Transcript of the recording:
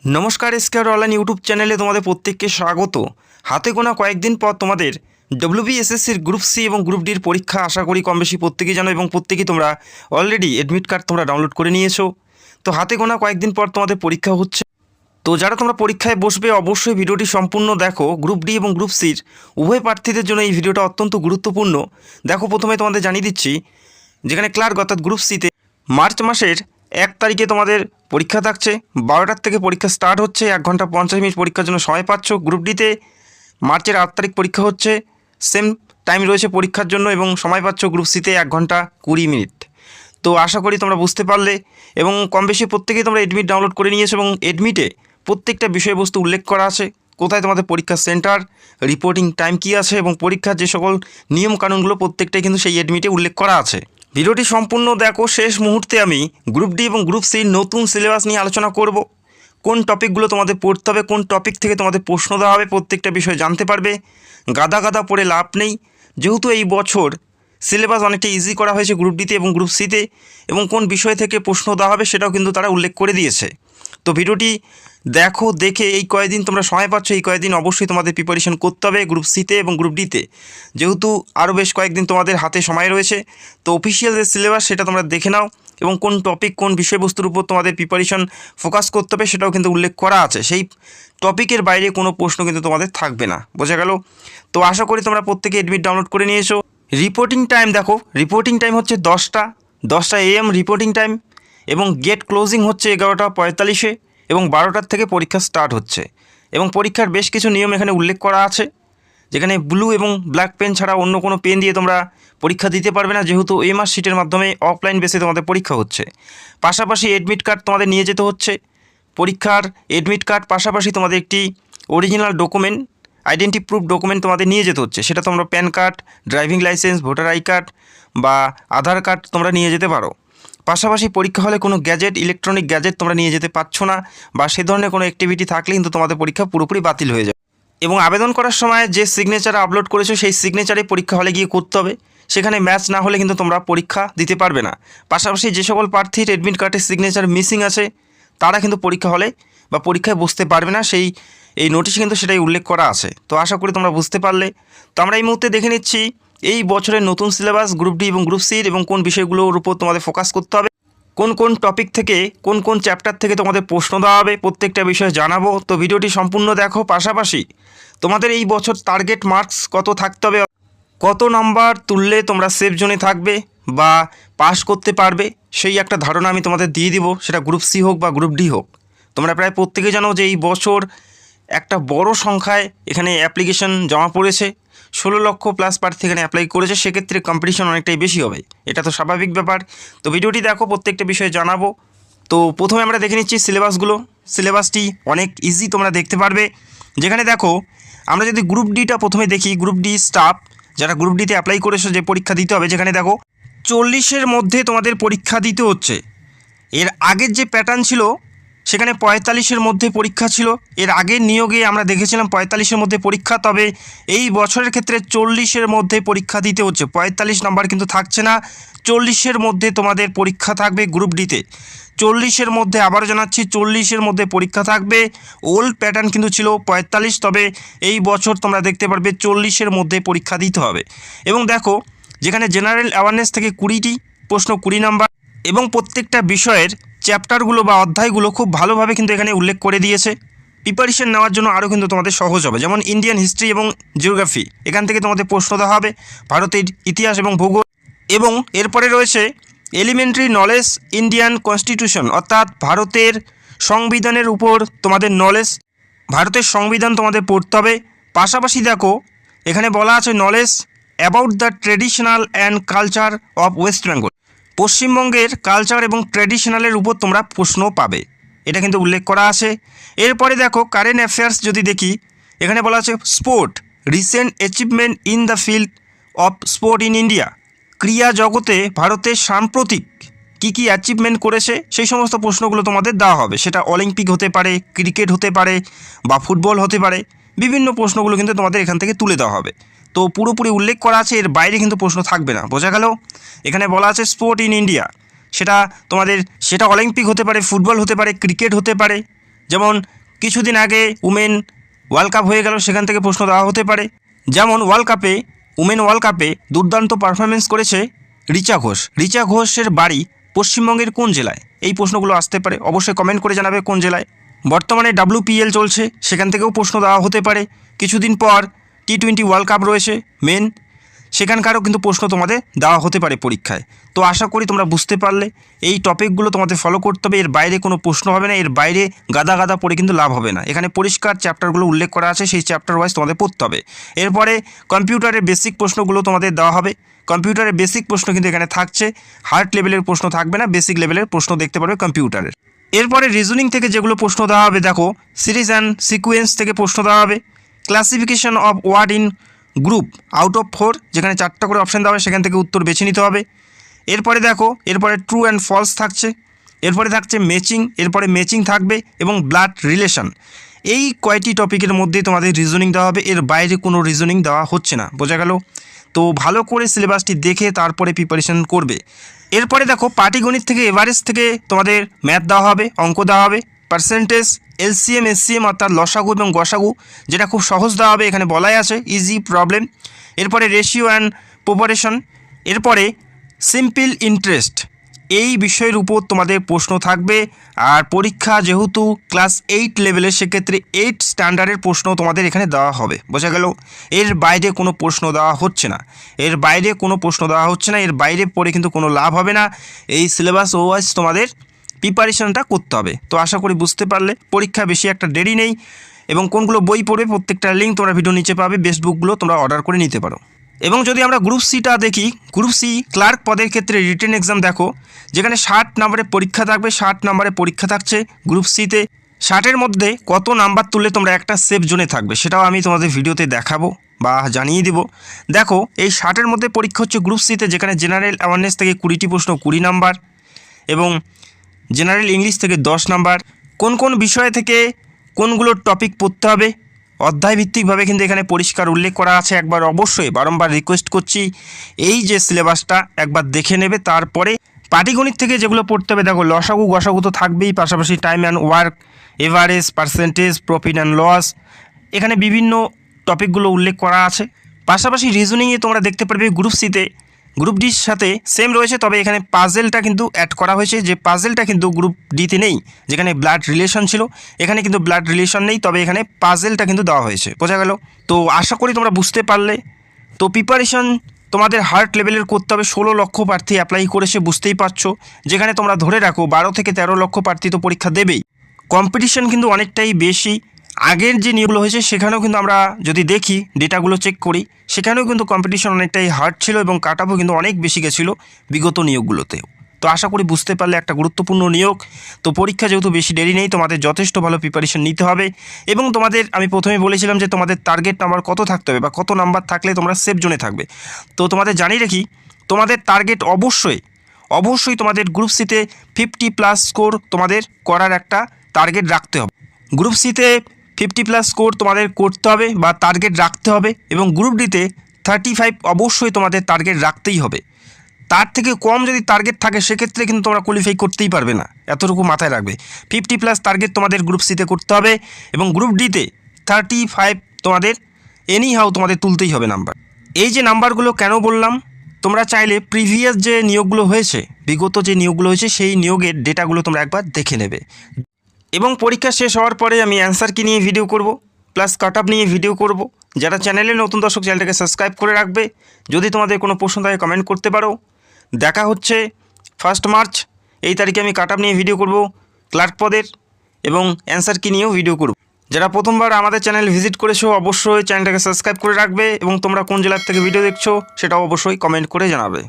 নমস্কার, square online YouTube চ্যানেলে তোমাদের প্রত্যেককে স্বাগত। হাতে গোনা কয়েকদিন পর তোমাদের ডব্লিউবিএসএসসির গ্রুপ সি এবং গ্রুপ ডির পরীক্ষা আশা করি কম বেশি প্রত্যেকেই জানো এবং প্রত্যেকেই তোমরা অলরেডি অ্যাডমিট কার্ড তোমরা ডাউনলোড করে নিয়েছো। তো হাতে গোনা কয়েকদিন পর তোমাদের পরীক্ষা হচ্ছে। তো যারা তোমরা পরীক্ষায় বসবে অবশ্যই ভিডিওটি সম্পূর্ণ দেখো। গ্রুপ ডি এবং গ্রুপ সির উভয় প্রার্থীদের জন্য এই ভিডিওটা অত্যন্ত গুরুত্বপূর্ণ। দেখো, প্রথমে তোমাদের জানিয়ে দিচ্ছি, যেখানে ক্লার্ক অর্থাৎ গ্রুপ সিতে মার্চ মাসের 1 তারিখে তোমাদের পরীক্ষা থাকছে। 12টার থেকে পরীক্ষা স্টার্ট হচ্ছে, 1 ঘন্টা 50 মিনিট পরীক্ষার জন্য সময় পাচ্ছ। গ্রুপ ডিতে মার্চের 8 তারিখ পরীক্ষা হচ্ছে, সেম টাইম রয়েছে পরীক্ষার জন্য এবং সময় পাচ্ছ গ্রুপ সিতে 1 ঘন্টা 20 মিনিট। তো আশা করি তোমরা বুঝতে পারলে এবং কম বেশি প্রত্যেকেই তোমরা এডমিট ডাউনলোড করে নিয়েছো এবং এডমিটে প্রত্যেকটা বিষয়বস্তু উল্লেখ করা আছে, কোথায় তোমাদের পরীক্ষার সেন্টার, রিপোর্টিং টাইম কী আছে এবং পরীক্ষার যে সকল নিয়মকানুনগুলো প্রত্যেকটাই কিন্তু সেই এডমিটে উল্লেখ করা আছে। ভিডিওটি সম্পূর্ণ দেখো। শেষ মুহূর্তে আমি গ্রুপ ডি এবং গ্রুপ সির নতুন সিলেবাস নিয়ে আলোচনা করব। কোন টপিকগুলো তোমাদের পড়তে হবে, কোন টপিক থেকে তোমাদের প্রশ্ন দেওয়া হবে, প্রত্যেকটা বিষয় জানতে পারবে। গাদা গাদা পড়ে লাভ নেই, যেহেতু এই বছর সিলেবাস অনেকটা ইজি করা হয়েছে গ্রুপ ডিতে এবং গ্রুপ সিতে, এবং কোন বিষয় থেকে প্রশ্ন দেওয়া হবে সেটাও কিন্তু তারা উল্লেখ করে দিয়েছে। তো ভিডিওটি দেখো, দেখে এই কয়েকদিন তোমরা সময় পাচ্ছ, এই কয়েকদিন অবশ্যই তোমাদের প্রিপারেশন করতে হবে গ্রুপ সিতে এবং গ্রুপ ডিতে, যেহেতু আরও বেশ কয়েকদিন তোমাদের হাতে সময় রয়েছে। তো অফিসিয়াল যে সিলেবাস সেটা তোমরা দেখে নাও এবং কোন টপিক কোন বিষয়বস্তুর উপর তোমাদের প্রিপারেশন ফোকাস করতে হবে সেটাও কিন্তু উল্লেখ করা আছে। সেই টপিকের বাইরে কোনো প্রশ্ন কিন্তু তোমাদের থাকবে না, বোঝা গেল? তো আশা করি তোমরা প্রত্যেকে এডমিট ডাউনলোড করে নিয়েছো। রিপোর্টিং টাইম দেখো, রিপোর্টিং টাইম হচ্ছে 10টা AM রিপোর্টিং টাইম, এবং গেট ক্লোজিং হচ্ছে 11টা 45-এ এবং 12টার থেকে পরীক্ষা স্টার্ট হচ্ছে। এবং পরীক্ষার বেশ কিছু নিয়ম এখানে উল্লেখ করা আছে, যেখানে ব্লু এবং ব্ল্যাক পেন ছাড়া অন্য কোনো পেন দিয়ে তোমরা পরীক্ষা দিতে পারবে না, যেহেতু এমআর শিটের মাধ্যমে অফলাইন বেসে তোমাদের পরীক্ষা হচ্ছে। পাশাপাশি অ্যাডমিট কার্ড তোমাদের নিয়ে যেতে হচ্ছে। পরীক্ষার অ্যাডমিট কার্ড পাশাপাশি তোমাদের একটি original document, identity proof document তোমাদের নিয়ে যেতে হচ্ছে। সেটা তোমরা pan card, driving licence, voter I card বা আধার কার্ড তোমরা নিয়ে যেতে পারো। পাশাপাশি পরীক্ষা হলে কোনো গ্যাজেট, ইলেকট্রনিক গ্যাজেট তোমরা নিয়ে যেতে পারছো না, বা সে ধরনের কোনো অ্যাক্টিভিটি থাকলে কিন্তু তোমাদের পরীক্ষা পুরোপুরি বাতিল হয়ে যাবে। এবং আবেদন করার সময় যে সিগনেচার আপলোড করেছো সেই সিগনেচারে পরীক্ষা হলে গিয়ে করতে হবে। সেখানে ম্যাচ না হলে কিন্তু তোমরা পরীক্ষা দিতে পারবে না। পাশাপাশি যে সকল প্রার্থীর অ্যাডমিট কার্ডের সিগনেচার মিসিং আছে তারা কিন্তু পরীক্ষা হলে বা পরীক্ষায় বসতে পারবে না, এই নোটিশে কিন্তু সেটাই উল্লেখ করা আছে। তো আশা করি তোমরা বুঝতে পারলে। তো আমরা এই মুহূর্তে দেখে নিচ্ছি এই বছরের নতুন সিলেবাস গ্রুপ ডি এবং গ্রুপ সির, এবং কোন বিষয়গুলোর উপর তোমাদের ফোকাস করতে হবে, কোন কোন টপিক থেকে কোন কোন চ্যাপ্টার থেকে তোমাদের প্রশ্ন দেওয়া হবে, প্রত্যেকটা বিষয়ে জানাবো। তো ভিডিওটি সম্পূর্ণ দেখো। পাশাপাশি তোমাদের এই বছর টার্গেট মার্কস কত থাকতে হবে, কত নাম্বার তুললে তোমরা সেফ জোনে থাকবে বা পাস করতে পারবে, সেই একটা ধারণা আমি তোমাদের দিয়ে দিব। সেটা গ্রুপ সি হোক বা গ্রুপ ডি হোক। তোমরা প্রায় প্রত্যেকে জানো যে এই বছর একটা বড় সংখ্যায় এখানে অ্যাপ্লিকেশন জমা পড়েছে। 16 লক্ষ প্লাস প্রার্থী এখানে অ্যাপ্লাই করেছে, সেক্ষেত্রে কম্পিটিশন অনেকটাই বেশি হবে, এটা তো স্বাভাবিক ব্যাপার। তো ভিডিওটি দেখো, প্রত্যেকটা বিষয়ে জানাবো। তো প্রথমে আমরা দেখে নিচ্ছি সিলেবাসগুলো। সিলেবাসটি অনেক ইজি, তোমরা দেখতে পারবে। যেখানে দেখো, আমরা যদি গ্রুপ ডিটা প্রথমে দেখি, গ্রুপ ডি স্টাফ যারা গ্রুপ ডিতে অ্যাপ্লাই করেছো যে পরীক্ষা দিতে হবে, যেখানে দেখো 40-এর মধ্যে তোমাদের পরীক্ষা দিতে হচ্ছে। এর আগের যে প্যাটার্ন ছিল সেখানে 45-এর মধ্যে পরীক্ষা ছিল। এর আগের নিয়োগে আমরা দেখেছিলাম 45-এর মধ্যে পরীক্ষা, তবে এই বছরের ক্ষেত্রে 40-এর মধ্যে পরীক্ষা দিতে হচ্ছে। 45 নাম্বার কিন্তু থাকছে না, 40-এর মধ্যে তোমাদের পরীক্ষা থাকবে গ্রুপ ডিতে। 40-এর মধ্যে, আবারও জানাচ্ছি, 40-এর মধ্যে পরীক্ষা থাকবে। ওল্ড প্যাটার্ন কিন্তু ছিল 45, তবে এই বছর তোমরা দেখতে পারবে 40-এর মধ্যে পরীক্ষা দিতে হবে। এবং দেখো, যেখানে জেনারেল অ্যাওয়ারনেস থেকে 20টি প্রশ্ন, 20 নাম্বার, এবং প্রত্যেকটা বিষয়ের চ্যাপ্টারগুলো বা অধ্যায়গুলো খুব ভালোভাবে কিন্তু এখানে উল্লেখ করে দিয়েছে। প্রিপারেশন নেওয়ার জন্য আরও কিন্তু তোমাদের সহজ হবে। যেমন ইন্ডিয়ান হিস্ট্রি এবং জিওগ্রাফি, এখান থেকে তোমাদের প্রশ্ন দেওয়া হবে, ভারতের ইতিহাস এবং ভূগোল। এবং এরপরে রয়েছে এলিমেন্টারি নলেজ ইন্ডিয়ান কনস্টিটিউশন, অর্থাৎ ভারতের সংবিধানের উপর তোমাদের নলেজ, ভারতের সংবিধান তোমাদের পড়তে হবে। পাশাপাশি দেখো, এখানে বলা আছে knowledge about the traditional and culture of West Bengal, পশ্চিমবঙ্গের কালচার এবং ট্র্যাডিশনালের উপর তোমরা প্রশ্ন পাবে, এটা কিন্তু উল্লেখ করা আছে। এরপরে দেখো কারেন্ট অ্যাফেয়ার্স যদি দেখি, এখানে বলা আছে sport recent achievement in the field of sport in India, ক্রীড়া জগতে ভারতের সাম্প্রতিক কী কী অ্যাচিভমেন্ট করেছে সেই সমস্ত প্রশ্নগুলো তোমাদের দেওয়া হবে। সেটা অলিম্পিক হতে পারে, ক্রিকেট হতে পারে বা ফুটবল হতে পারে, বিভিন্ন প্রশ্নগুলো কিন্তু তোমাদের এখান থেকে তুলে দেওয়া হবে। তো পুরোপুরি উল্লেখ করা আছে, এর বাইরে কিন্তু প্রশ্ন থাকবে না, বোঝা গেল? এখানে বলা আছে স্পোর্ট ইন ইন্ডিয়া, সেটা তোমাদের, সেটা অলিম্পিক হতে পারে, ফুটবল হতে পারে, ক্রিকেট হতে পারে, যেমন কিছুদিন আগে উমেন ওয়ার্ল্ড কাপ হয়ে গেল, সেখান থেকে প্রশ্ন দেওয়া হতে পারে। যেমন উমেন ওয়ার্ল্ড কাপে দুর্দান্ত পারফরমেন্স করেছে রিচা ঘোষের বাড়ি পশ্চিমবঙ্গের কোন জেলায়? এই প্রশ্নগুলো আসতে পারে, অবশ্যই কমেন্ট করে জানাবে কোন জেলায়। বর্তমানে WPL চলছে, সেখান থেকেও প্রশ্ন দেওয়া হতে পারে। কিছুদিন পর T20 ওয়ার্ল্ড কাপ রয়েছে মেন, সেখানকারও কিন্তু প্রশ্ন তোমাদের দেওয়া হতে পারে পরীক্ষায়। তো আশা করি তোমরা বুঝতে পারলে। এই টপিকগুলো তোমাদের ফলো করতে হবে, এর বাইরে কোনো প্রশ্ন হবে না, এর বাইরে গাদা পড়ে কিন্তু লাভ হবে না। এখানে পরিষ্কার চ্যাপ্টারগুলো উল্লেখ করা আছে, সেই চ্যাপ্টার ওয়াইজ তোমাদের পড়তে হবে। এরপরে কম্পিউটারের বেসিক প্রশ্নগুলো তোমাদের দেওয়া হবে। কম্পিউটারের বেসিক প্রশ্ন কিন্তু এখানে থাকছে, হার্ড লেভেলের প্রশ্ন থাকবে না, বেসিক লেভেলের প্রশ্ন দেখতে পারবে কম্পিউটারের। এরপরে রিজনিং থেকে যেগুলো প্রশ্ন দেওয়া হবে, দেখো সিরিজ অ্যান্ড সিকোয়েন্স থেকে প্রশ্ন দেওয়া হবে। Classification of word in group out of 4, যেখানে 4টা করে অপশান দেওয়া হবে, সেখান থেকে উত্তর বেছে নিতে হবে। এরপরে দেখো, এরপরে ট্রু অ্যান্ড ফলস থাকছে, এরপরে থাকছে ম্যাচিং, এরপরে ম্যাচিং থাকবে এবং ব্লাড রিলেশন। এই কয়টি টপিকের মধ্যে তোমাদের রিজনিং দেওয়া হবে, এর বাইরে কোনো রিজনিং দেওয়া হচ্ছে না, বোঝা গেল? তো ভালো করে সিলেবাসটি দেখে তারপরে প্রিপারেশন করবে। এরপরে দেখো পাটিগণিত থেকে এভারেজ থেকে তোমাদের ম্যাথ দেওয়া হবে, অঙ্ক দেওয়া হবে। পার্সেন্টেজ, LCM SCM অর্থাৎ লসাগু এবং গসাগু, যেটা খুব সহজ দেওয়া হবে, এখানে বলাই আছে ইজি প্রবলেম। এরপরে রেশিও অ্যান্ড প্রপারেশন, এরপরে সিম্পল ইন্টারেস্ট, এই বিষয়ের উপর তোমাদের প্রশ্ন থাকবে। আর পরীক্ষা যেহেতু ক্লাস 8 লেভেলের, সেক্ষেত্রে 8 স্ট্যান্ডার্ডের প্রশ্ন তোমাদের এখানে দেওয়া হবে, বোঝা গেল? এর বাইরে কোনো প্রশ্ন দেওয়া হচ্ছে না, এর বাইরে পড়ে কিন্তু কোনো লাভ হবে না। এই সিলেবাস ওয়াইজ তোমাদের প্রিপারেশনটা করতে হবে। তো আশা করি বুঝতে পারলে। পরীক্ষা বেশি একটা দেরি নেই, এবং কোনগুলো বই পড়বে প্রত্যেকটা লিঙ্ক তোমরা ভিডিও নিচে পাবে, বেস্ট বুকগুলো তোমরা অর্ডার করে নিতে পারো। এবং যদি আমরা গ্রুপ সিটা দেখি, গ্রুপ সি ক্লার্ক পদের ক্ষেত্রে রিটেন এক্সাম দেখো, যেখানে 60 নম্বরের পরীক্ষা থাকবে, 60 নম্বরের পরীক্ষা থাকছে গ্রুপ সিতে। 60-এর মধ্যে কত নাম্বার তুললে তোমরা একটা সেফ জোনে থাকবে, সেটাও আমি তোমাদের ভিডিওতে দেখাবো বা জানিয়ে দিব। দেখো এই 60-এর মধ্যে পরীক্ষা হচ্ছে গ্রুপ সিতে, যেখানে জেনারেল অ্যাওয়ারনেস থেকে 20টি প্রশ্ন 20 নাম্বার, এবং জেনারেল ইংলিশ থেকে 10 নাম্বার। কোন কোন বিষয় থেকে কোনগুলো টপিক পড়তে হবে অধ্যায়ভিত্তিকভাবে কিন্তু এখানে পরিষ্কার উল্লেখ করা আছে। একবার অবশ্যই বারংবার রিকোয়েস্ট করছি, এই যে সিলেবাসটা একবার দেখে নেবে। তারপরে পাটিগণিত থেকে যেগুলো পড়তে হবে, দেখো লসাগু গসাগু তো থাকবেই, পাশাপাশি time and work, average, percentage, profit and loss, এখানে বিভিন্ন টপিকগুলো উল্লেখ করা আছে। পাশাপাশি রিজনিংয়ে তোমরা দেখতে পারবে গ্রুপ সিতে গ্রুপ ডির সাথে সেম রয়েছে, তবে এখানে পাজেলটা কিন্তু অ্যাড করা হয়েছে, যে পাজেলটা কিন্তু গ্রুপ ডিতে নেই। যেখানে ব্লাড রিলেশন ছিল, এখানে কিন্তু ব্লাড রিলেশন নেই, তবে এখানে পাজেলটা কিন্তু দেওয়া হয়েছে, বোঝা গেল? তো আশা করি তোমরা বুঝতে পারলে। তো প্রিপারেশন তোমাদের হার্ড লেভেলের করতে হবে। 16 লক্ষ প্রার্থী অ্যাপ্লাই করেছে, বুঝতেই পারছো। যেখানে তোমরা ধরে রাখো 12 থেকে 13 লক্ষ প্রার্থী তো পরীক্ষা দেবেই। কম্পিটিশন কিন্তু অনেকটাই বেশি। আগের যে নিয়োগগুলো হয়েছে সেখানেও কিন্তু আমরা যদি দেখি, ডেটাগুলো চেক করি, সেখানেও কিন্তু কম্পিটিশন অনেকটাই হার্ড ছিল, এবং কাট অফও কিন্তু অনেক বেশি গেছিলো বিগত নিয়োগগুলোতেও। তো আশা করি বুঝতে পারলে, একটা গুরুত্বপূর্ণ নিয়োগ। তো পরীক্ষা যেহেতু বেশি দেরি নেই, তোমাদের যথেষ্ট ভালো প্রিপারেশন নিতে হবে। এবং তোমাদের আমি প্রথমে বলেছিলাম যে তোমাদের টার্গেট নাম্বার কত থাকতে হবে, বা কত নাম্বার থাকলে তোমরা সেফ জোনে থাকবে। তো তোমাদের জানিয়ে রাখি, তোমাদের টার্গেট অবশ্যই তোমাদের গ্রুপ সিতে 50+ স্কোর তোমাদের করার একটা টার্গেট রাখতে হবে। গ্রুপ সিতে 50+ স্কোর তোমাদের করতে হবে বা টার্গেট রাখতে হবে, এবং গ্রুপ ডিতে 35 অবশ্যই তোমাদের টার্গেট রাখতেই হবে। তার থেকে কম যদি টার্গেট থাকে, সেক্ষেত্রে কিন্তু তোমরা কোয়ালিফাই করতেই পারবে না, এতটুকু মাথায় রাখবে। 50+ টার্গেট তোমাদের গ্রুপ সিতে করতে হবে, এবং গ্রুপ ডিতে 35 তোমাদের এনিহাউ তোমাদের তুলতেই হবে নাম্বার। এই যে নাম্বারগুলো কেন বললাম, তোমরা চাইলে প্রিভিয়াস যে নিয়োগগুলো হয়েছে, বিগত যে নিয়োগগুলো হয়েছে, সেই নিয়োগের ডেটাগুলো তোমরা একবার দেখে নেবে। এবং পরীক্ষা শেষ হওয়ার পরে আমি অ্যান্সার কি নিয়ে ভিডিও করব, প্লাস কাট অফ নিয়ে ভিডিও করব। যারা চ্যানেলে নতুন দর্শক, চ্যানেলটাকে সাবস্ক্রাইব করে রাখবে। যদি তোমাদের কোনো প্রশ্ন থাকে কমেন্ট করতে পারো। দেখা হচ্ছে 1 মার্চ, এই তারিখে আমি কাট অফ নিয়ে ভিডিও করব ক্লার্ক পদের, এবং অ্যান্সার কি নিয়েও ভিডিও করব। যারা প্রথমবার আমাদের চ্যানেল ভিজিট করেছো, অবশ্যই চ্যানেলটাকে সাবস্ক্রাইব করে রাখবে, এবং তোমরা কোন জেলার থেকে ভিডিও দেখছো সেটাও অবশ্যই কমেন্ট করে জানাবে।